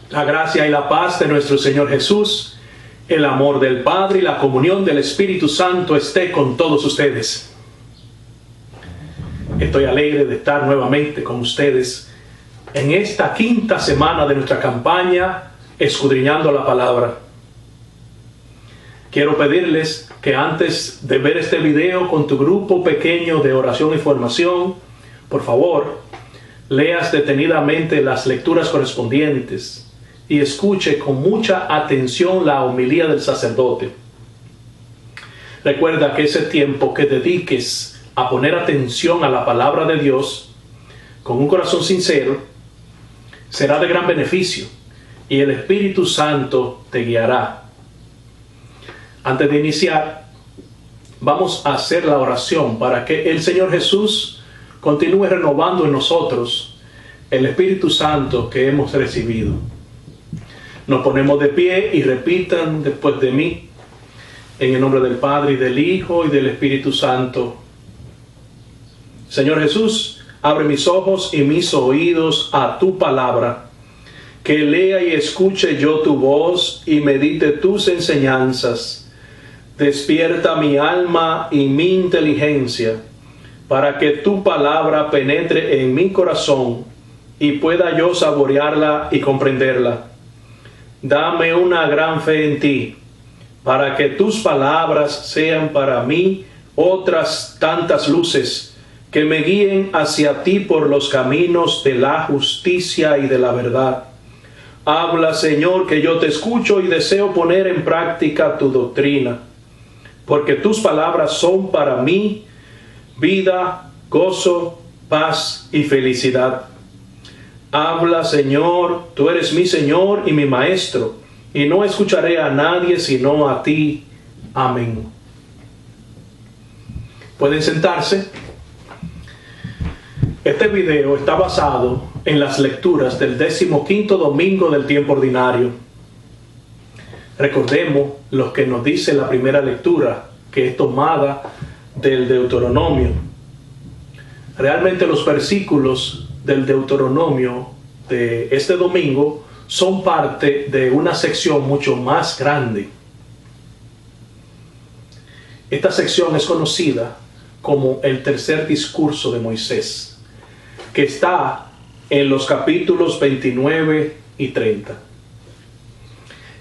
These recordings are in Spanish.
La gracia y la paz de nuestro Señor Jesús, el amor del Padre y la comunión del Espíritu Santo esté con todos ustedes. Estoy alegre de estar nuevamente con ustedes en esta quinta semana de nuestra campaña Escudriñando la Palabra. Quiero pedirles que antes de ver este video con tu grupo pequeño de oración y formación, por favor, leas detenidamente las lecturas correspondientes y escuche con mucha atención la homilía del sacerdote. Recuerda que ese tiempo que dediques a poner atención a la palabra de Dios con un corazón sincero será de gran beneficio y el Espíritu Santo te guiará. Antes de iniciar, vamos a hacer la oración para que el Señor Jesús continúe renovando en nosotros el Espíritu Santo que hemos recibido. Nos ponemos de pie y repitan después de mí, en el nombre del Padre y del Hijo y del Espíritu Santo. Señor Jesús, abre mis ojos y mis oídos a tu palabra, que lea y escuche yo tu voz y medite tus enseñanzas. Despierta mi alma y mi inteligencia, para que tu palabra penetre en mi corazón y pueda yo saborearla y comprenderla. Dame una gran fe en ti, para que tus palabras sean para mí otras tantas luces que me guíen hacia ti por los caminos de la justicia y de la verdad. Habla, Señor, que yo te escucho y deseo poner en práctica tu doctrina, porque tus palabras son para mí vida, gozo, paz y felicidad. Habla, Señor, tú eres mi Señor y mi Maestro, y no escucharé a nadie sino a ti. Amén. Pueden sentarse. Este video está basado en las lecturas del 15º domingo del tiempo ordinario. Recordemos lo que nos dice la primera lectura, que es tomada del Deuteronomio. Realmente los versículos del Deuteronomio de este domingo son parte de una sección mucho más grande. Esta sección es conocida como el tercer discurso de Moisés, que está en los capítulos 29 y 30.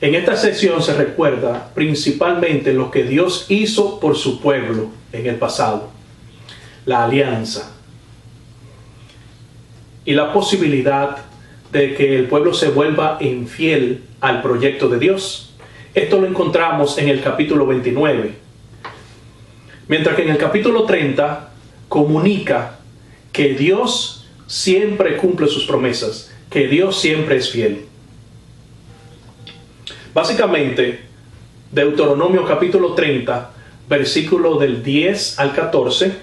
En esta sección se recuerda principalmente lo que Dios hizo por su pueblo en el pasado, la alianza, y la posibilidad de que el pueblo se vuelva infiel al proyecto de Dios. Esto lo encontramos en el capítulo 29. Mientras que en el capítulo 30 comunica que Dios siempre cumple sus promesas, que Dios siempre es fiel. Básicamente, Deuteronomio capítulo 30, versículo del 10 al 14,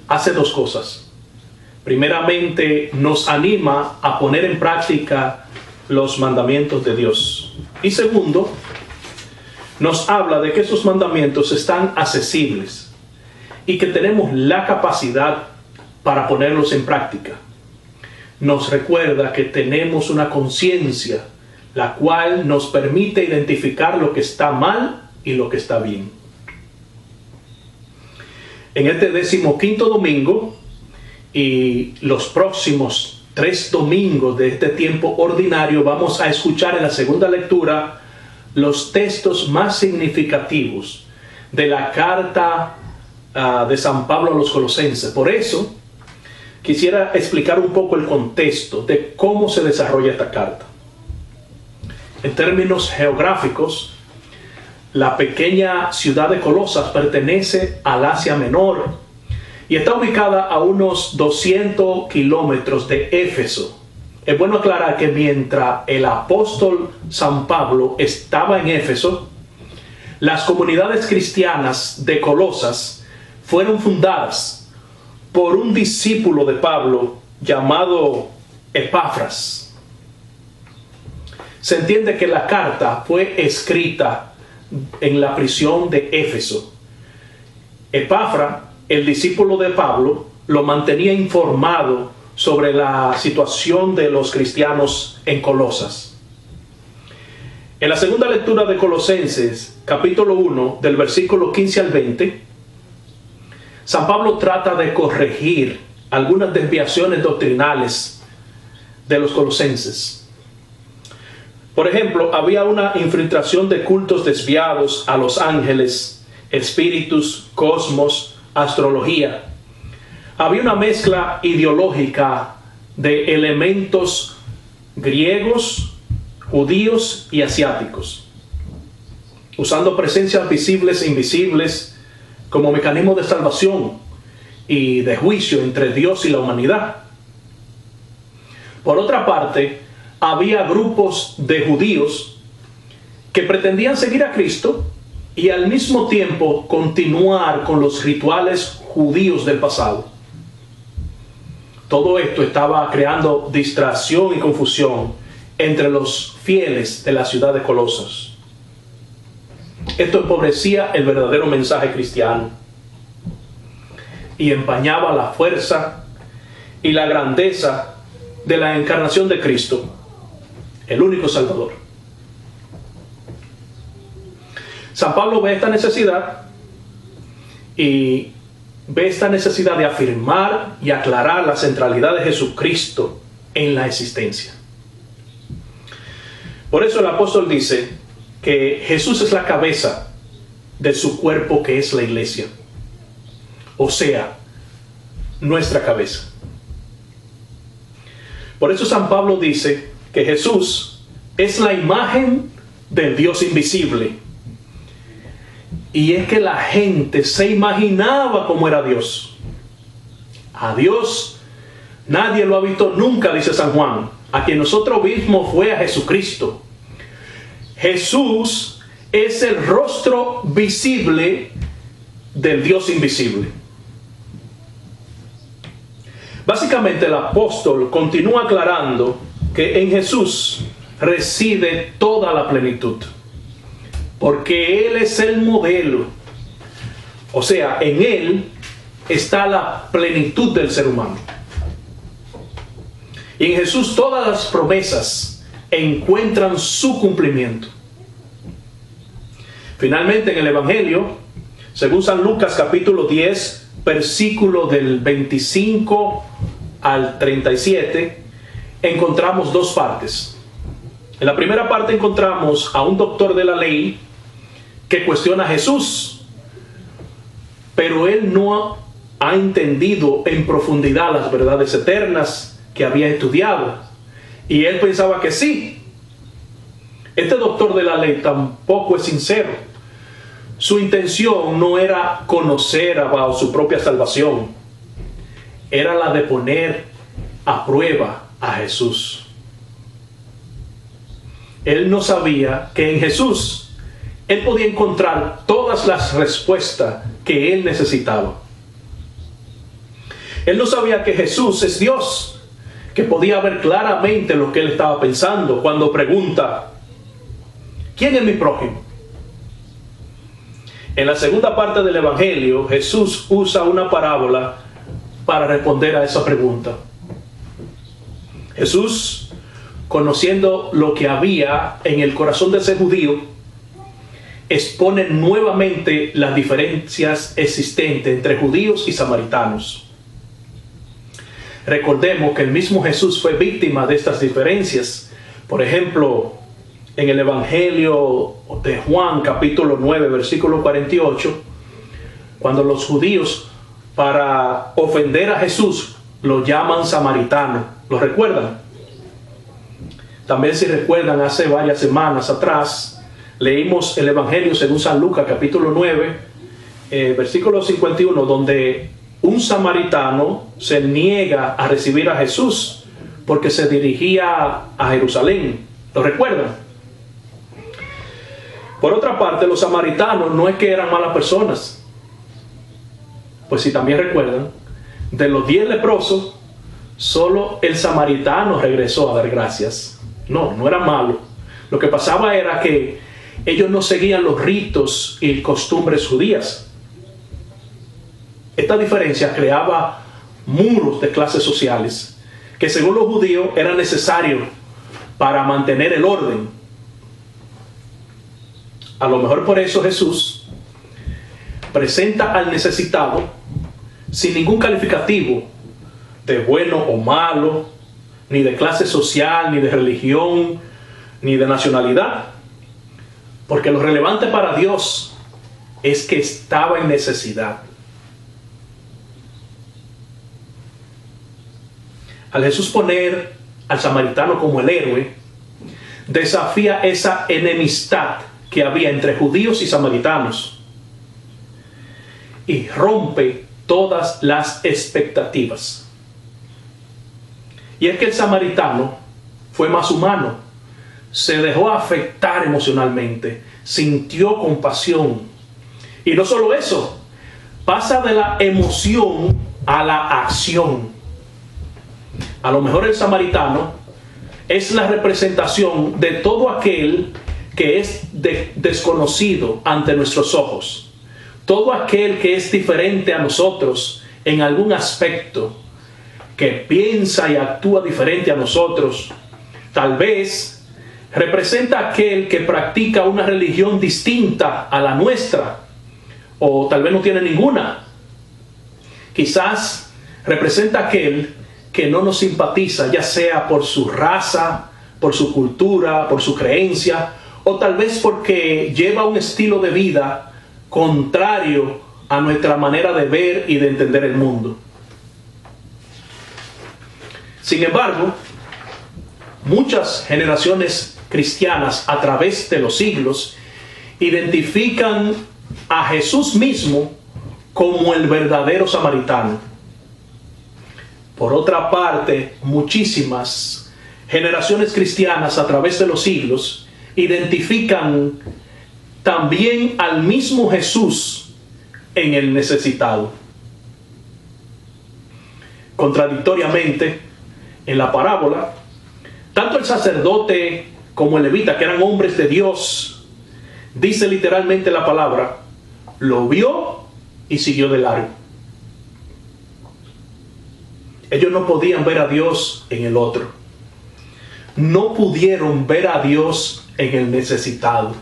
hace dos cosas. Primeramente, nos anima a poner en práctica los mandamientos de Dios. Y segundo, nos habla de que esos mandamientos están accesibles y que tenemos la capacidad para ponerlos en práctica. Nos recuerda que tenemos una conciencia, la cual nos permite identificar lo que está mal y lo que está bien. En este 15º domingo y los próximos 3 domingos de este tiempo ordinario vamos a escuchar en la segunda lectura los textos más significativos de la carta de San Pablo a los Colosenses. Por eso quisiera explicar un poco el contexto de cómo se desarrolla esta carta. En términos geográficos, la pequeña ciudad de Colosas pertenece al Asia Menor y está ubicada a unos 200 kilómetros de Éfeso. Es bueno aclarar que mientras el apóstol San Pablo estaba en Éfeso, las comunidades cristianas de Colosas fueron fundadas por un discípulo de Pablo llamado Epafras. Se entiende que la carta fue escrita en la prisión de Éfeso. Epafras, el discípulo de Pablo, lo mantenía informado sobre la situación de los cristianos en Colosas. En la segunda lectura de Colosenses, capítulo 1, del versículo 15 al 20, San Pablo trata de corregir algunas desviaciones doctrinales de los colosenses. Por ejemplo, había una infiltración de cultos desviados a los ángeles, espíritus, cosmos, astrología. Había una mezcla ideológica de elementos griegos, judíos y asiáticos, usando presencias visibles e invisibles como mecanismo de salvación y de juicio entre Dios y la humanidad. Por otra parte, había grupos de judíos que pretendían seguir a Cristo y al mismo tiempo continuar con los rituales judíos del pasado. Todo esto estaba creando distracción y confusión entre los fieles de la ciudad de Colosas. Esto empobrecía el verdadero mensaje cristiano y empañaba la fuerza y la grandeza de la encarnación de Cristo, el único Salvador. San Pablo ve esta necesidad y ve esta necesidad de afirmar y aclarar la centralidad de Jesucristo en la existencia. Por eso el apóstol dice que Jesús es la cabeza de su cuerpo, que es la iglesia. O sea, nuestra cabeza. Por eso San Pablo dice que Jesús es la imagen del Dios invisible. Y es que la gente se imaginaba cómo era Dios. A Dios nadie lo ha visto nunca, dice San Juan. A quien nosotros vimos fue a Jesucristo. Jesús es el rostro visible del Dios invisible. Básicamente el apóstol continúa aclarando que en Jesús reside toda la plenitud, porque Él es el modelo. O sea, en Él está la plenitud del ser humano. Y en Jesús todas las promesas encuentran su cumplimiento. Finalmente, en el Evangelio, según San Lucas capítulo 10, versículo del 25 al 37, encontramos dos partes. En la primera parte encontramos a un doctor de la ley que cuestiona a Jesús, pero él no ha entendido en profundidad las verdades eternas que había estudiado, y él pensaba que sí. Este doctor de la ley tampoco es sincero. Su intención no era conocer bajo su propia salvación, era la de poner a prueba a Jesús. Él no sabía que en Jesús él podía encontrar todas las respuestas que él necesitaba. Él no sabía que Jesús es Dios, que podía ver claramente lo que él estaba pensando cuando pregunta: ¿quién es mi prójimo? En la segunda parte del Evangelio, Jesús usa una parábola para responder a esa pregunta. Jesús, conociendo lo que había en el corazón de ese judío, expone nuevamente las diferencias existentes entre judíos y samaritanos. Recordemos que el mismo Jesús fue víctima de estas diferencias. Por ejemplo, en el Evangelio de Juan, capítulo 9, versículo 48, cuando los judíos, para ofender a Jesús, lo llaman samaritano. ¿Lo recuerdan? También, si recuerdan, hace varias semanas atrás, leímos el Evangelio según San Lucas, capítulo 9, versículo 51, donde un samaritano se niega a recibir a Jesús porque se dirigía a Jerusalén. ¿Lo recuerdan? Por otra parte, los samaritanos no es que eran malas personas. Pues si también recuerdan, de los 10 leprosos, solo el samaritano regresó a dar gracias. No era malo. Lo que pasaba era que ellos no seguían los ritos y costumbres judías. Esta diferencia creaba muros de clases sociales que según los judíos era necesario para mantener el orden. A lo mejor por eso Jesús presenta al necesitado sin ningún calificativo de bueno o malo, ni de clase social, ni de religión, ni de nacionalidad. Porque lo relevante para Dios es que estaba en necesidad. Al Jesús poner al samaritano como el héroe, desafía esa enemistad que había entre judíos y samaritanos y rompe todas las expectativas. Y es que el samaritano fue más humano, se dejó afectar emocionalmente, sintió compasión. Y no solo eso, pasa de la emoción a la acción. A lo mejor el samaritano es la representación de todo aquel que es desconocido ante nuestros ojos. Todo aquel que es diferente a nosotros en algún aspecto, que piensa y actúa diferente a nosotros. Tal vez representa aquel que practica una religión distinta a la nuestra, o tal vez no tiene ninguna. Quizás representa aquel que no nos simpatiza, ya sea por su raza, por su cultura, por su creencia, o tal vez porque lleva un estilo de vida contrario a nuestra manera de ver y de entender el mundo. Sin embargo, muchas generaciones cristianas a través de los siglos identifican a Jesús mismo como el verdadero samaritano. Por otra parte, muchísimas generaciones cristianas a través de los siglos identifican también al mismo Jesús en el necesitado. Contradictoriamente, en la parábola, tanto el sacerdote como el levita, que eran hombres de Dios, dice literalmente la palabra, lo vio y siguió de largo. Ellos no podían ver a Dios en el otro. No pudieron ver a Dios en el necesitado.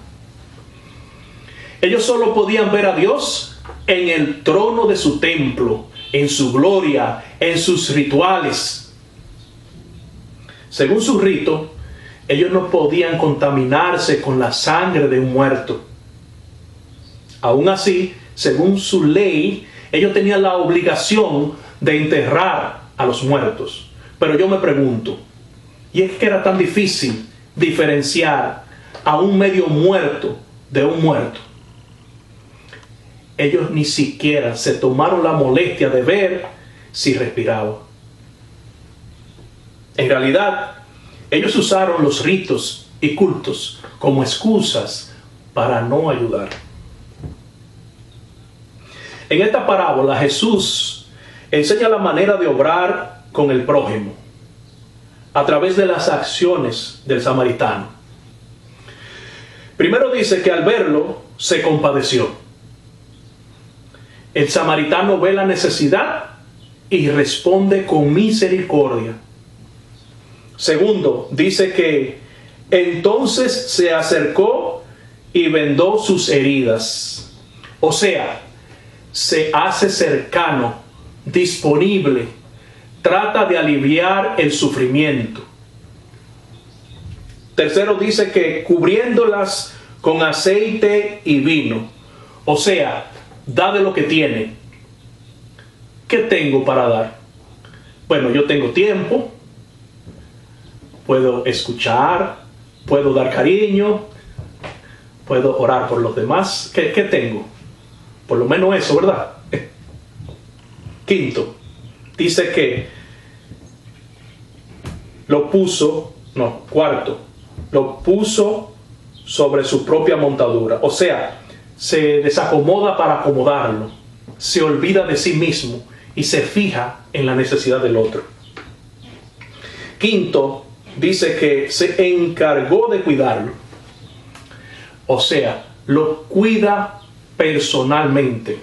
Ellos solo podían ver a Dios en el trono de su templo, en su gloria, en sus rituales. Según su rito, ellos no podían contaminarse con la sangre de un muerto. Aún así, según su ley, ellos tenían la obligación de enterrar a los muertos. Pero yo me pregunto, ¿y es que era tan difícil diferenciar a un medio muerto de un muerto? Ellos ni siquiera se tomaron la molestia de ver si respiraba. En realidad, ellos usaron los ritos y cultos como excusas para no ayudar. En esta parábola, Jesús enseña la manera de obrar con el prójimo a través de las acciones del samaritano. Primero dice que al verlo se compadeció. El samaritano ve la necesidad y responde con misericordia. Segundo, dice que entonces se acercó y vendó sus heridas. O sea, se hace cercano, disponible, trata de aliviar el sufrimiento. Tercero, dice que cubriéndolas con aceite y vino. O sea, da de lo que tiene. ¿Qué tengo para dar? Bueno, yo tengo tiempo, puedo escuchar, puedo dar cariño, puedo orar por los demás. ¿Qué tengo? Por lo menos eso, ¿verdad? Quinto, dice que cuarto, lo puso sobre su propia montadura. O sea, se desacomoda para acomodarlo, se olvida de sí mismo y se fija en la necesidad del otro. Quinto, dice que se encargó de cuidarlo. O sea, lo cuida personalmente,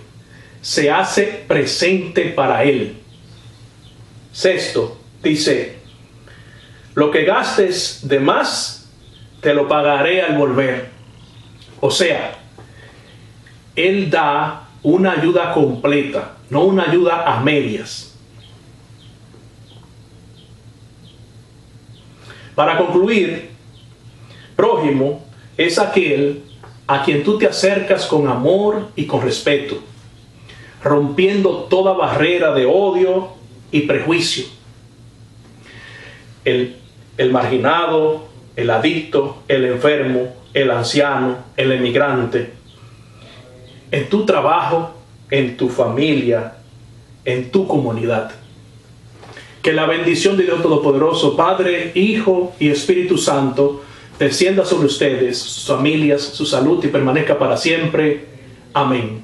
se hace presente para él. Sexto, dice, Lo que gastes de más, te lo pagaré al volver. O sea, Él da una ayuda completa, no una ayuda a medias. Para concluir, prójimo es aquel a quien tú te acercas con amor y con respeto, rompiendo toda barrera de odio y prejuicio. El marginado, el adicto, el enfermo, el anciano, el emigrante, en tu trabajo, en tu familia, en tu comunidad. Que la bendición de Dios Todopoderoso, Padre, Hijo y Espíritu Santo, descienda sobre ustedes, sus familias, su salud y permanezca para siempre. Amén.